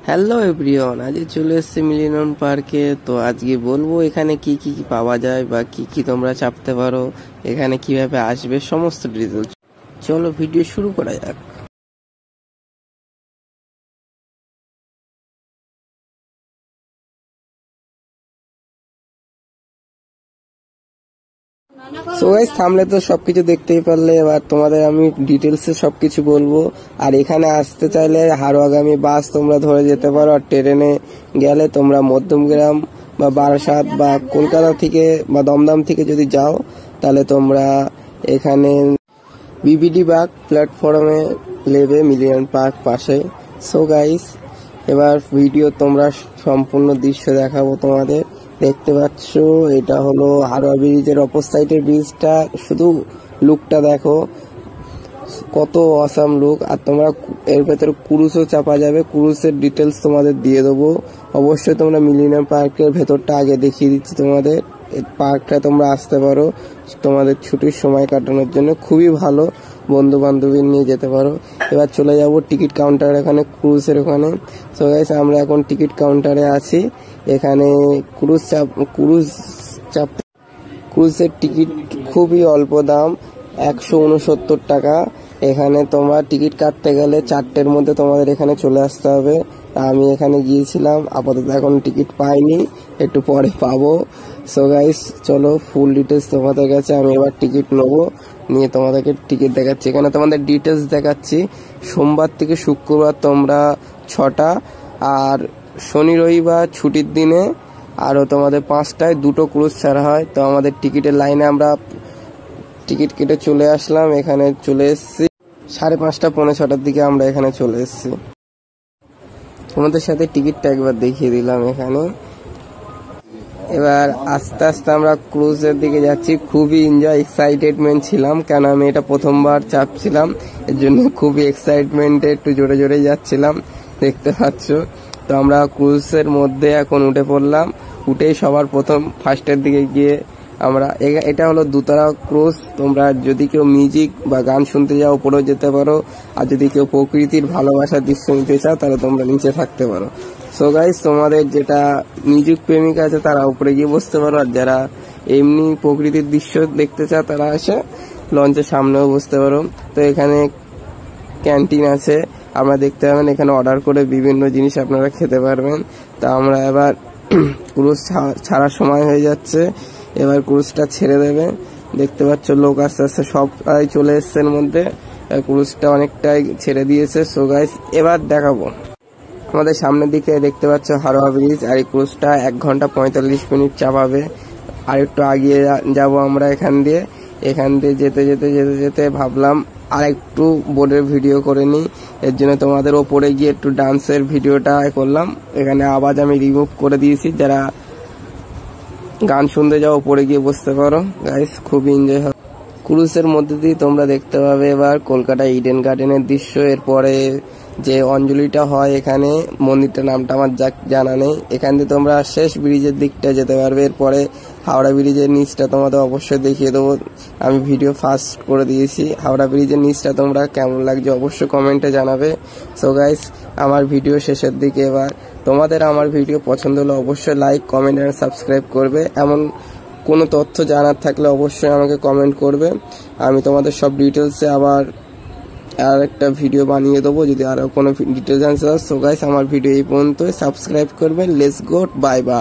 Hello everyone, আজ চলে এসেছি মিলেনিয়াম পার্কে। তো আজকে বলবো এখানে কি কি পাওয়া যায় বা কি কি তোমরা চাপতে পারো, এখানে কিভাবে আসবে সমস্ত ডিটেলস। চলো ভিডিও শুরু করা যাক। সো গাইস, থামলে তো সবকিছু দেখতেই পারলে। এবার তোমাদের আমি ডিটেলসে সবকিছু বলবো। আর এখানে আসতে চাইলে হারোয়াগামী বাস তোমরা ধরে যেতে পারো, আর ট্রেনে গেলে তোমরা মধ্যমগ্রাম বা বারাসাত বা কলকাতা থেকে বা দমদম থেকে যদি যাও তাহলে তোমরা এখানে বিবিডি বাগ প্ল্যাটফর্মে নেবে, মিলেনিয়াম পার্ক পাশে। সো গাইস, এবার ভিডিও তোমরা সম্পূর্ণ দৃশ্য দেখাবো তোমাদের। দেখতে পাচ্ছ এটা হলো হাওড়া ব্রিজের অপর সাইডের ব্রিজটা, শুধু লুকটা দেখো কত অসাম লুক। আর তোমরা এর ভেতরে ক্রুজও চাপা যাবে, ক্রুজের ডিটেলস তোমাদের দিয়ে দেবো। অবশ্যই তোমরা মিলেনিয়াম পার্কের ভেতরটা আগে দেখিয়ে দিচ্ছি তোমাদের। এই পার্কটা তোমরা আসতে পারো তোমাদের ছুটির সময় কাটানোর জন্য, খুবই ভালো, বন্ধু বান্ধবী নিয়ে যেতে পারো। এবার চলে যাব টিকিট কাউন্টার, এখানে ক্রুজের ওখানে। সো গাইস, আমরা এখন টিকিট কাউন্টারে আছি। এখানে ক্রুজের টিকিট খুবই অল্প দাম, 169 টাকা। এখানে তোমরা টিকিট কাটতে গেলে 4টের মধ্যে তোমাদের এখানে চলে আসতে হবে। আমি এখানে গিয়েছিলাম, আপাতত এখন টিকিট পাইনি, একটু পরে পাবো। সো গাইস, চলো ফুল ডিটেলস তোমাদের কাছে। আমি এবার টিকিট নেবো, নিয়ে তোমাদেরকে টিকিট দেখাচ্ছি। এখানে তোমাদের ডিটেলস দেখাচ্ছি। সোমবার থেকে শুক্রবার তোমরা 6টা, আর শনি রবিবার ছুটির দিনে আরও তোমাদের 5টায় 2টো ক্রুজ ছাড়া হয়। তো আমাদের টিকিটের লাইনে আমরা টিকিট কেটে চলে আসলাম। এখানে চলে এসেছি 5:30 পৌনে 6টার দিকে আমরা এখানে চলে এসেছি। তোমাদের সাথে টিকিটটা একবার দেখিয়ে দিলাম এখানে। এবার আস্তে আস্তে আমরা ক্রুজের দিকে যাচ্ছি। খুবই এক্সাইটেডমেন্ট ছিলাম, কেন আমি এটা প্রথমবার চাপছিলাম, এর জন্য খুবই এক্সাইটমেন্টে একটু জোরে জোরে যাচ্ছিলাম, দেখতে পাচ্ছ। তো আমরা ক্রুজের মধ্যে এখন উঠে পড়লাম। উঠেই সবার প্রথম ফার্স্টের দিকে গিয়ে আমরা, এটা হলো দোতলা ক্রুজ। তোমরা যদি কেউ মিউজিক বা গান শুনতে যাও উপরেও যেতে পারো, আর যদি কেউ প্রকৃতির ভালোবাসার দৃশ্য নিতে চাও তাহলে তোমরা নিচে থাকতে পারো। সো গাইস, তোমাদের যেটা মিউজিক প্রেমিক আছে তারা উপরে গিয়ে বসতে পারো, আর যারা এমনি প্রকৃতির দৃশ্য দেখতে চাও তারা এসে লঞ্চের সামনেও বসতে পারো। তো এখানে ক্যান্টিন আছে, আমরা দেখতে পাবেন এখানে অর্ডার করে বিভিন্ন জিনিস আপনারা খেতে পারবেন। তা আমরা এবার ক্রুজ ছাড়ার সময় হয়ে যাচ্ছে, এবার ক্রুজটা ছেড়ে দেবে। দেখতে পাচ্ছ লোক আস্তে আস্তে সবাই চলে এসছে এর মধ্যে, ক্রুজটা অনেকটাই ছেড়ে দিয়েছে। সো গাইস, এবার দেখাবো আমাদের সামনের দিকে দেখতে পাচ্ছ হাওড়া ব্রিজ, আর এই ক্রুজটা 1 ঘন্টা 45 মিনিট চাপাবে। আর একটু আগিয়ে যাব আমরা এখান দিয়ে যেতে যেতে যেতে যেতে ভাবলাম আর একটু বোর্ডের ভিডিও করে নিই। এর জন্য তোমাদের ওপরে গিয়ে একটু ডান্সের ভিডিওটা করলাম। এখানে আওয়াজ আমি রিমুভ করে দিয়েছি, যারা গান শুনতে যাও উপরে গিয়ে বসতে পারো। গাইস, খুবই এনজয় হবে। ক্রুজের মধ্যে দিয়ে তোমরা দেখতে পাবে এবার কলকাতা ইডেন গার্ডেনের দৃশ্য। এরপরে যে অঞ্জলিটা হয় এখানে, মন্দিরটার নামটা আমার জানা নেই। এখান দিয়ে তোমরা শেষ ব্রিজের দিকটা যেতে পারবে। এরপরে হাওড়া ব্রিজের নিচটা তোমাদের অবশ্যই দেখিয়ে দেবো, আমি ভিডিও ফাস্ট করে দিয়েছি। হাওড়া ব্রিজের নিচটা তোমরা কেমন লাগছে অবশ্যই কমেন্টে জানাবে। সো গাইস, আমার ভিডিও শেষের দিকে। এবার তোমাদের আমার ভিডিও পছন্দ হলে অবশ্যই লাইক, কমেন্ট আর সাবস্ক্রাইব করবে। এমন কোনো তথ্য জানার থাকলে অবশ্যই আমাকে কমেন্ট করবে, আমি তোমাদের সব ডিটেলসে আবার আর একটা ভিডিও বানিয়ে দেবো যদি আরো কোনো ডিটেলস জানতে চাও। সো গাইস, আমার ভিডিও এই পর্যন্ত, সাবস্ক্রাইব করবেন। Let's go, bye bye.